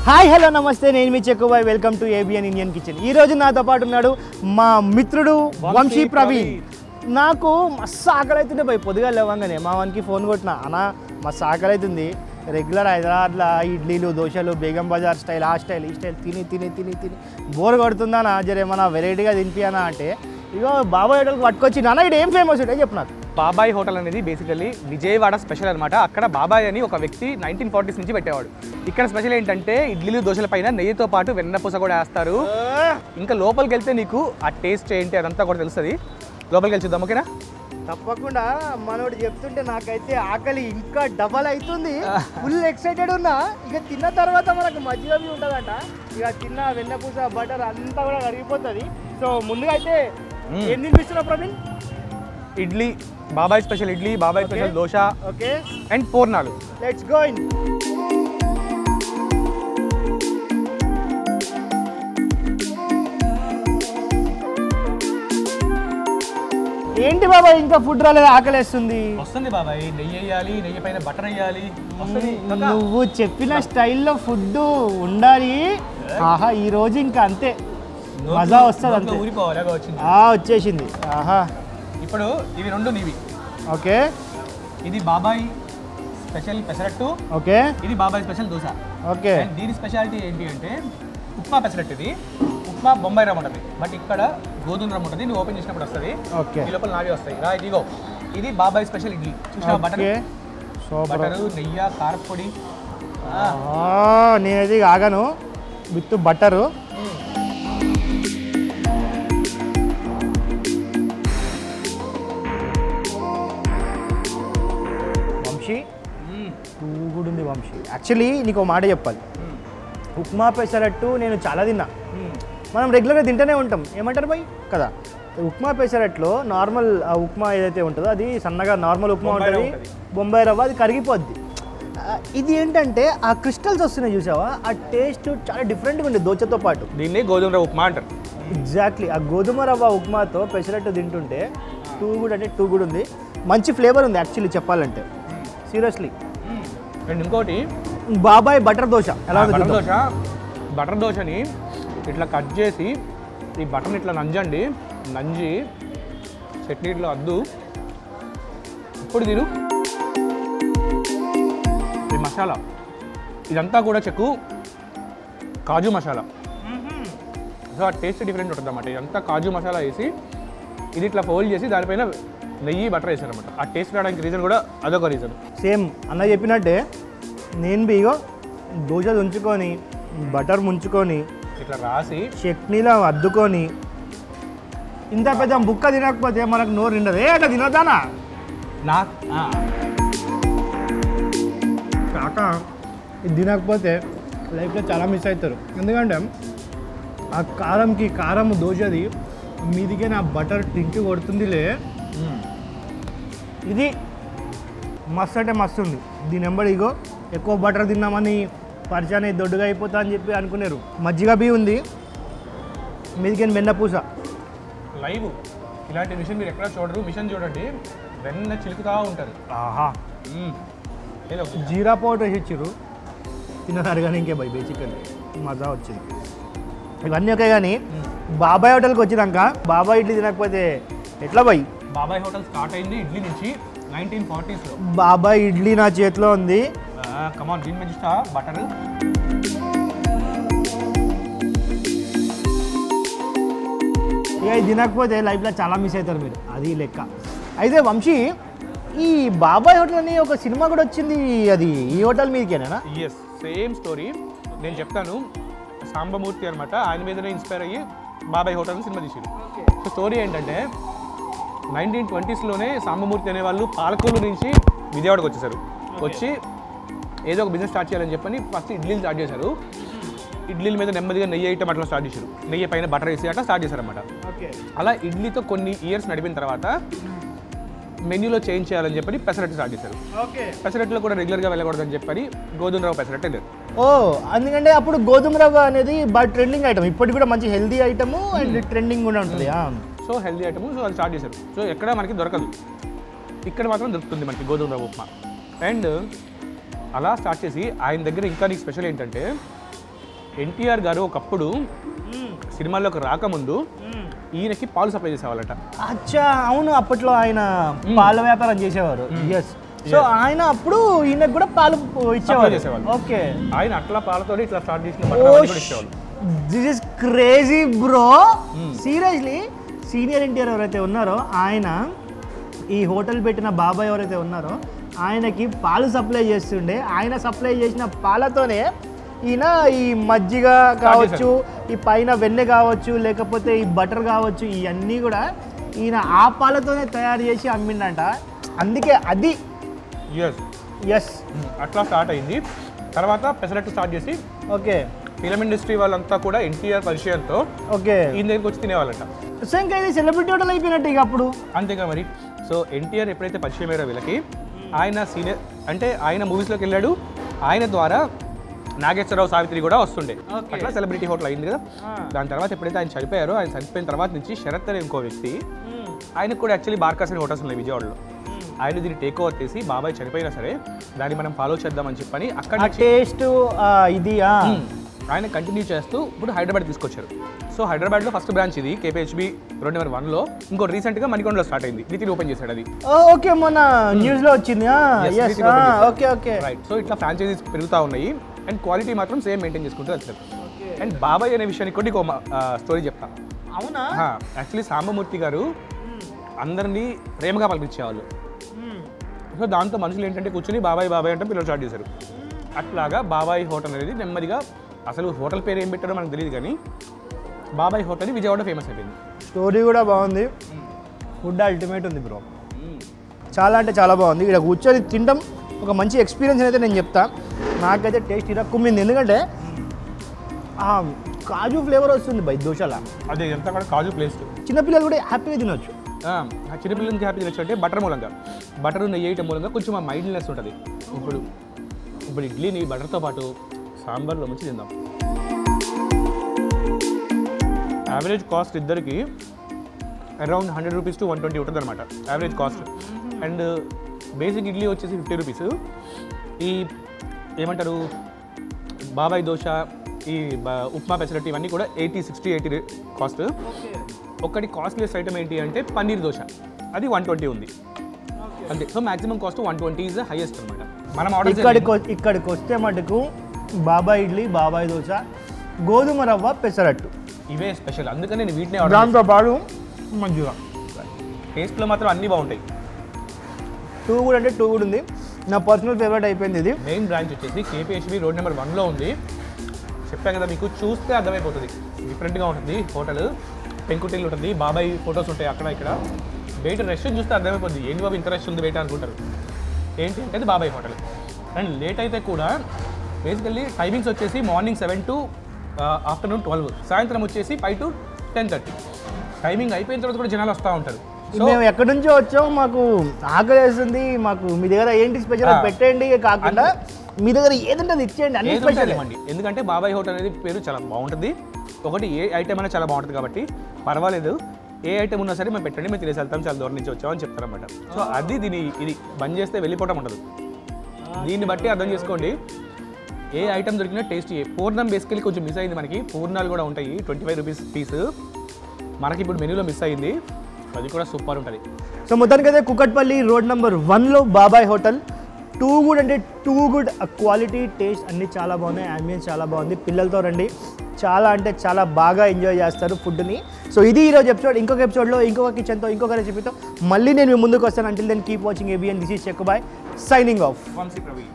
Hi hello నమస్తే, నేను మీ చెక్కుబాయ్. Welcome to ABN Indian kitchen. ఈరోజు నాతో పాటు ఉన్నాడు మా మిత్రుడు వంశీ ప్రవీణ్. నాకు మస్తు ఆకలి అవుతుండే భయ్. పొద్దుగా లేవంగానే మా వానికి ఫోన్ కొట్టిన, అన్న మస్తు ఆకలి అవుతుంది, రెగ్యులర్ హైదరాబాద్లో ఇడ్లీలు దోశలు బేగం బజార్ స్టైల్ ఆ స్టైల్ ఈ స్టైల్ తిని తిని తిని తిని బోర్ కొడుతుందా జరేమన్నా వెరైటీగా తినిపియానా అంటే ఇగో బాబాయ్ హోటల్కి పట్టుకొచ్చి, నాన్న ఇక్కడ ఏం ఫేమస్ ఉంటాయి చెప్పు నాకు. బాబాయ్ హోటల్ అనేది బేసికలీ విజయవాడ స్పెషల్ అనమాట. అక్కడ బాబాయ్ అని ఒక వ్యక్తి 1940s నుంచి పెట్టేవాడు. ఇక్కడ స్పెషల్ ఏంటంటే ఇడ్లీలు దోశల పైన నెయ్యితో పాటు వెన్నపూస కూడా వేస్తారు. ఇంకా లోపలికి వెళ్తే నీకు ఆ టేస్ట్ ఏంటి అదంతా కూడా తెలుస్తుంది. లోపలికి వెళ్ళి చూద్దాం, ఓకేనా? తప్పకుండా. మనోడు చెప్తుంటే నాకైతే ఆకలి ఇంకా డబల్ అవుతుంది. ఫుల్ ఎక్సైటెడ్ ఉన్నా. ఇక తిన్న తర్వాత మనకు మజ్జిగ ఉంటుందంట. ఇక తిన్న వెన్నపూస బటర్ అంతా కూడా కరిగిపోతుంది. సో ముందుగా అయితే ఏం తినిపిస్తున్నావు ప్రవీణ్? ఇడ్లీ, బాబాయ్ స్పెషల్ ఇడ్లీ, బాబాయ్ స్పెషల్ దోశ, ఓకే, అండ్ పూర్ణాలు. Let's go in. ఏంటి బాబాయ్ ఇంకా ఫుడ్ రాలేదు, ఆకలేస్తుంది? వస్తుంది బాబాయ్, నెయ్యి వేయాలి, నెయ్యి పైన బటర్ వేయాలి. నువ్వు చెప్పిన స్టైల్లో ఫుడ్ ఉండాలి. ఆహా, ఈ రోజు ఇంకా అంతే మజా వస్తుంది, అంతే. ఊరిపోవాలి, వచ్చింది, వచ్చేసింది. ఆహా, ఇప్పుడు ఇవి రెండు నీవి. ఓకే, ఇది బాబాయ్ స్పెషల్ పెసరట్టు, ఓకే, ఇది బాబాయ్ స్పెషల్ దోశ. ఓకే. దీని స్పెషాలిటీ ఏంటి అంటే ఉప్మా పెసరట్టు. ఇది ఉప్మా బొంబాయి రవ్వ ఉంటుంది, బట్ ఇక్కడ గోధుమ రవ్వ ఉంటుంది. నువ్వు ఓపెన్ చేసినప్పుడు వస్తుంది. ఓకే, ఈ లోపల నావి వస్తాయి. రా, ఇదిగో ఇది బాబాయ్ స్పెషల్ ఇడ్లీ. చూసావా? బటర్, బటరు, నెయ్యి, కారపొడి. నేనైతే ఆగాను విత్ బటరు. వంశీ నువ్వు కూడా ఉంది వంశీ. యాక్చువల్లీ నీకు ఒక మాట చెప్పాలి. ఉప్మా పెసరట్టు నేను చాలా తిన్నా. మనం రెగ్యులర్గా తింటూనే ఉంటాం. ఏమంటారు భయ్ కదా? ఉప్మా పెసరట్లో నార్మల్ ఆ ఉప్మా ఏదైతే ఉంటుందో అది సన్నగా నార్మల్ ఉప్మా ఉంటుంది, బొంబాయి రవ్వ, అది కరిగిపోద్ది. ఇది ఏంటంటే ఆ క్రిస్టల్స్ వస్తున్నాయి చూసావా, ఆ టేస్ట్ చాలా డిఫరెంట్గా ఉంది దోశతో పాటు. దీన్ని గోధుమ రవ్వ ఉప్మా అంటారు. ఎగ్జాక్ట్లీ. ఆ గోధుమ రవ్వ ఉప్మాతో పెసరట్టు తింటుంటే టూ గుడ్ ఉంది. మంచి ఫ్లేవర్ ఉంది యాక్చువల్లీ చెప్పాలంటే, సీరియస్లీ. అండ్ ఇంకోటి బాబాయ్ బటర్ దోశ ఎలా ఉంది? బటర్ దోశ, బటర్ దోశని ఇట్లా కట్ చేసి ఈ బటర్ని ఇట్లా నంజి చట్నీ ఇట్లా అద్దు, ఇప్పుడు తిను. ఈ మసాలా ఇదంతా కూడా చెక్కు కాజు మసాలా. సో ఆ టేస్ట్ డిఫరెంట్ ఉంటుంది అన్నమాట. ఇదంతా కాజు మసాలా వేసి ఇది ఇట్లా ఫోల్డ్ చేసి దానిపైన నెయ్యి బటర్ వేసారు అనమాట. ఆ టేస్ట్ రావడానికి రీజన్ కూడా అదొక రీజన్. సేమ్ అన్న చెప్పినట్టే నేను బిగో దోశ ఉంచుకొని బటర్ ముంచుకొని ఇట్లా రాసి చట్నీలో అద్దుకొని ఇంత పెద్ద బుక్క తినకపోతే మనకు నోరు నిండదు. అట్లా తినొద్దానా నా కాక ఇది తినకపోతే లైఫ్లో చాలా మిస్ అవుతారు. ఎందుకంటే ఆ కారం దోశది మీదికే నా బటర్ టింకి కొడుతుందిలే. ఇది మస్తు అంటే మస్తు ఉంది. దీని వెంబడి ఇగో ఎక్కువ బటర్ తిన్నామని పరిచయం దొడ్డుగా అయిపోతా అని చెప్పి అనుకున్నారు. మజ్జిగ బీ ఉంది, మీదికి వెన్నపూస. లైవ్ ఇలాంటి మిషన్ మీరు ఎక్కడ చూడరు. మిషన్ చూడండి, వెన్న చిలుకుతా ఉంటారు. ఆహా, జీరా పౌడర్ వేసి ఇచ్చారు. తిన్నారు కానీ ఇంకే బై బేసికల్లీ మజా వచ్చింది. ఇవన్నీ ఓకే, కానీ బాబాయ్ హోటల్కి వచ్చినాక బాబాయ్ ఇడ్లీ తినకపోతే ఎట్లా బై? బాబాయ్ హోటల్ స్టార్ట్ అయింది ఇడ్లీ నుంచి 1940s. బాబాయ్ ఇడ్లీ నా చేతిలో ఉంది. కమాన్, దీని మీద చూస్తా బటర్. ఇక ఇది తినకపోతే లైఫ్లో చాలా మిస్ అవుతారు మీరు, అది లెక్క. అయితే వంశీ, ఈ బాబాయ్ హోటల్ అని ఒక సినిమా కూడా వచ్చింది, అది ఈ హోటల్ మీదకేనా? Yes, same story. నేను చెప్తాను. సాంబమూర్తి అనమాట, ఆయన మీదనే ఇన్స్పైర్ అయ్యి బాబాయ్ హోటల్ సినిమా తీసారు. సో స్టోరీ ఏంటంటే 1920sలోనే సాంబమూర్తి అనేవాళ్ళు పాలకొల్లు నుంచి విజయవాడకు వచ్చేసారు. వచ్చి ఏదో ఒక బిజినెస్ స్టార్ట్ చేయాలని చెప్పని ఫస్ట్ ఇడ్లీలు స్టార్ట్ చేశారు. ఇడ్లీల మీద నెమ్మదిగా నెయ్యి ఐటమ్ అట్లా స్టార్ట్ చేశారు. నెయ్యి పైన బటర్ వేసి అట్లా స్టార్ట్ చేశారన్నమాట. అలా ఇడ్లీతో కొన్ని ఇయర్స్ నడిపిన తర్వాత మెన్యూలో చేంజ్ చేయాలని చెప్పని పెసరట్టు స్టార్ట్ చేశారు. పెసరట్టులో కూడా రెగ్యులర్గా వెళ్ళకూడదని చెప్పని గోధుమ రవ్వ పెసరట్టు వెళ్ళారు. అందుకంటే అప్పుడు గోధుమ రవ్వ అనేది బాగా ట్రెండింగ్ ఐటమ్, ఇప్పటికి కూడా మంచి హెల్దీ ఐటమ్ అండ్ ట్రెండింగ్ కూడా ఉంటుంది. సో హెల్దీ ఐటమ్, సో అది స్టార్ట్ చేశారు. సో ఎక్కడ మనకి దొరకదు, ఇక్కడ మాత్రం దొరుకుతుంది మనకి గోధుమ రవ్వ ఉప్మా. అండ్ అలా స్టార్ట్ చేసి ఆయన దగ్గర ఇంకా నీకు స్పెషల్ ఏంటంటే ఎన్టీఆర్ గారు ఒకప్పుడు సినిమాల్లోకి రాకముందు ఈయనకి పాలు సప్లై చేసేవాళ్ళట. అచ్చా, అవును, అప్పట్లో ఆయన పాల వ్యాపారం చేసేవారు. ఎస్. సో ఆయన అప్పుడు ఈయనకు కూడా పాలు ఇచ్చేవారు. చేసేవాళ్ళు. ఓకే. ఆయన అట్లా పాలతో ఇట్లా స్టార్ట్ చేసిన బట్టలు ఇచ్చేవాళ్ళు. This is crazy bro. Seriously senior NTR ఎవరైతే ఉన్నారో ఆయన ఈ హోటల్ పెట్టిన బాబాయ్ ఎవరైతే ఉన్నారో ఆయనకి పాలు సప్లై చేస్తుండే. ఆయన సప్లై చేసిన పాలతోనే ఈయన ఈ మజ్జిగ కావచ్చు, ఈ పైన వెన్నె కావచ్చు, లేకపోతే ఈ బటర్ కావచ్చు, ఇవన్నీ కూడా ఈయన ఆ పాలతోనే తయారు చేసి అమ్మిండంట. అందుకే అది ఎస్ అట్లా స్టార్ట్ అయింది. తర్వాత పెసరట్టు స్టార్ట్ చేసి ఓకే ఫిలిం ఇండస్ట్రీ వాళ్ళంతా కూడా ఎన్టీఆర్ పరిచయంతో ఓకే ఈయన దగ్గరికి వచ్చి తినేవాళ్ళంట. సో ఇంకా ఇది సెలబ్రిటీ హోటల్ అయిపోయినట్టు ఇక అప్పుడు. అంతేగా మరి. సో ఎన్టీఆర్ ఎప్పుడైతే పరిచయం అయ్యారో వీళ్ళకి, ఆయన సీనియర్ అంటే ఆయన మూవీస్లోకి వెళ్ళాడు. ఆయన ద్వారా నాగేశ్వరరావు, సావిత్రి కూడా వస్తుండే. అట్లా సెలబ్రిటీ హోటల్ అయింది కదా. దాని తర్వాత ఎప్పుడైతే ఆయన చనిపోయారో, ఆయన చనిపోయిన తర్వాత నుంచి శరత్ అనే ఇంకో వ్యక్తి, ఆయనకు కూడా యాక్చువల్లీ బార్కాస్ అనే హోటల్స్ ఉన్నాయి విజయవాడలో. ఆయన దీన్ని టేక్ ఓవర్ చేసి బాబాయ్ చనిపోయినా సరే దాన్ని మనం ఫాలో చేద్దామని చెప్పని అక్కడ టేస్ట్ ఇది ఆయన కంటిన్యూ చేస్తూ ఇప్పుడు హైదరాబాద్ తీసుకొచ్చారు. సో హైదరాబాద్లో ఫస్ట్ బ్రాంచ్ ఇది కేపీహెచ్బి రోడ్ నెంబర్ 1లో. ఇంకో రీసెంట్గా మణికొండలో స్టార్ట్ అయింది. నితిన్ ఓపెన్ చేశాడు అది. ఓకే, మొన్న న్యూస్లో వచ్చింది. Okay okay right. సో ఇట్లా ఫ్రాంచైజీస్ పెరుగుతూ ఉన్నాయి అండ్ క్వాలిటీ మాత్రం సేమ్ మెయింటైన్ చేసుకుంటూ వచ్చారు. అండ్ బాబాయ్ అనే విషయానికి కూడా ఇంకో స్టోరీ చెప్తా. అవునా? యాక్చువల్లీ సాంబమూర్తి గారు అందరినీ ప్రేమగా పలికించేవాళ్ళు. సో దాంతో మనుషులు ఏంటంటే కూర్చొని బాబాయ్ బాబాయ్ అంటే పిల్లలు స్టార్ట్ చేశారు. అట్లాగా బాబాయ్ హోటల్ అనేది నెమ్మదిగా, అసలు హోటల్ పేరు ఏం పెట్టారో మనకు తెలియదు కానీ బాబాయ్ హోటల్ విజయవాడ ఫేమస్ అయిపోయింది. స్టోరీ కూడా బాగుంది, ఫుడ్ అల్టిమేట్ ఉంది బ్రో. చాలా అంటే చాలా బాగుంది. ఇక్కడ కూర్చొని తినడం ఒక మంచి ఎక్స్పీరియన్స్ అయితే నేను చెప్తా. నాకైతే టేస్ట్ ఇలా కుమ్మింది, ఎందుకంటే కాజు ఫ్లేవర్ వస్తుంది బై దోశలా. అదే ఎంత కూడా కాజు ప్లేస్. చిన్నపిల్లలు కూడా హ్యాపీగా తినొచ్చు. చిన్నపిల్లలకి హ్యాపీ తినొచ్చు అంటే బటర్ మూలంగా, బటర్ నెయ్యి వేయటం మూలంగా కొంచెం మైల్డ్నెస్ ఉంటుంది. ఇప్పుడు ఇడ్లీని బటర్తో పాటు సాంబార్లో మంచి తిందాం. యావరేజ్ కాస్ట్ ఇద్దరికి అరౌండ్ 100 రూపీస్ టు 120 ఉంటుంది అనమాట average cost. And basic idli వచ్చేసి 50 రూపీస్. ఈ ఏమంటారు బాబాయ్ దోశ, ఈ ఉప్మా పెసరట్టు ఇవన్నీ కూడా 80 కాస్ట్. ఒకటి కాస్ట్లెస్ ఐటమ్ ఏంటి అంటే పన్నీర్ దోశ, అది 120 ఉంది అంతే. So maximum cost 120 is highest అనమాట. మనం ఇక్కడికి వస్తే మటుకు బాబాయ్ ఇడ్లీ, బాబాయ్ దోశ, గోధుమ రవ్వ, పెసరట్టు ఇవే స్పెషల్. అందుకని నేను వీటిని దాంతో పాటు మంచిగా టేస్ట్లో మాత్రం అన్నీ బాగుంటాయి. టూ కూడా అంటే టూ కూడా ఉంది. నా పర్సనల్ ఫేవరెట్ అయిపోయింది ఇది. మెయిన్ బ్రాంచ్ వచ్చేసి కేపీహెచ్బి రోడ్ నెంబర్ 1లో ఉంది. చెప్పాను కదా, మీకు చూస్తే అర్థమైపోతుంది. డిఫరెంట్గా ఉంటుంది హోటల్. పెంకుటిల్లు ఉంటుంది, బాబాయ్ ఫొటోస్ ఉంటాయి అక్కడ ఇక్కడ. బయట రెస్టారెంట్ చూస్తే అర్థమైపోతుంది, ఏంటి బాబు ఇంత రష్ ఉంది బయట అనుకుంటారు. ఏంటి అంటే అది బాబాయ్ హోటల్. అండ్ లేట్ అయితే కూడా బేసికల్లీ టైమింగ్స్ వచ్చేసి మార్నింగ్ 7 to ఆఫ్టర్నూన్ 12, సాయంత్రం వచ్చేసి 5 to 10:30. టైమింగ్ అయిపోయిన తర్వాత కూడా జనాలు వస్తూ ఉంటారు. మేము ఎక్కడి నుంచో వచ్చాము, మాకు ఆకలి వేస్తుంది, మాకు మీ దగ్గర ఏంటి స్పెషల్ పెట్టండి కాకుండా మీ దగ్గర ఏదంటే అది ఇచ్చేయండి, అన్ని స్పెషల్ ఇవ్వండి. ఎందుకంటే బాబాయ్ హోటల్ అనేది పేరు చాలా బాగుంటుంది. ఒకటి ఏ ఐటమ్ అయినా చాలా బాగుంటుంది కాబట్టి పర్వాలేదు, ఏ ఐటమ్ ఉన్నా సరే మేము పెట్టండి, మేము తినేసి వెళ్తాం, చాలా దూరం నుంచి వచ్చామని చెప్తారన్నమాట. సో అది ఇది బంద్ చేస్తే వెళ్ళిపోవడం ఉండదు. దీన్ని బట్టి అర్థం చేసుకోండి ఏ ఐటమ్ దొరికినా టేస్ట్. పూర్ణం బేసికలీ కొంచెం మిస్ అయింది మనకి. పూర్ణాలు కూడా ఉంటాయి 25 రూపీస్ పీస్. మనకి ఇప్పుడు మెనూలో మిస్ అయింది, అది కూడా సూపర్ ఉంటుంది. సో మొత్తానికి అయితే కుకట్పల్లి రోడ్ నెంబర్ 1లో బాబాయ్ హోటల్. టూ గుడ్ అంటే టూ గుడ్. క్వాలిటీ, టేస్ట్ అన్నీ చాలా బాగున్నాయి. అంబియన్స్ చాలా బాగుంది. పిల్లలతో రండి, చాలా అంటే చాలా బాగా ఎంజాయ్ చేస్తారు ఫుడ్ని. సో ఇది ఈరోజు ఎపిసోడ్. ఇంకొక ఎపిసోడ్లో ఇంకొక కిచెన్తో ఇంకొక రెసిపీతో మళ్ళీ నేను మీ ముందుకు వస్తాను. Until then keep watching ABN. This is చెక్కుబాయ్ సైనింగ్ ఆఫ్. వంశీ ప్రవీణ్.